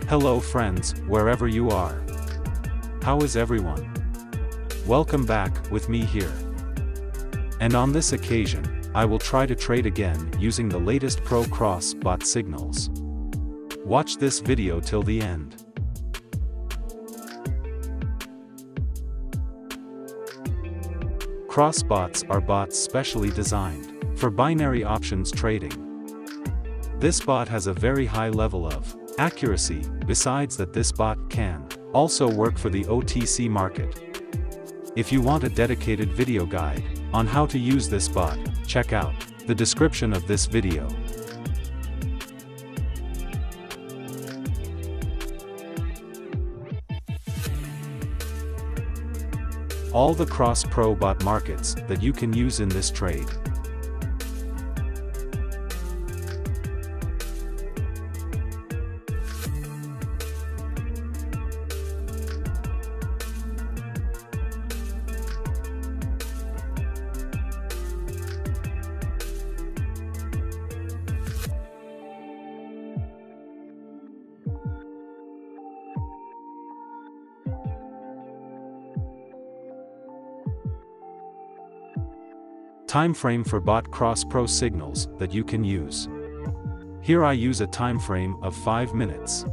Hello friends, wherever you are. How is everyone? Welcome back, with me here. And on this occasion, I will try to trade again using the latest Pro Cross bot signals. Watch this video till the end. Cross bots are bots specially designed for binary options trading. This bot has a very high level of accuracy. Besides that, this bot can also work for the OTC market. If you want a dedicated video guide on how to use this bot, check out the description of this video. All the cross pro bot markets that you can use in this trade. Time frame for bot cross pro signals that you can use. Here I use a time frame of 5 minutes.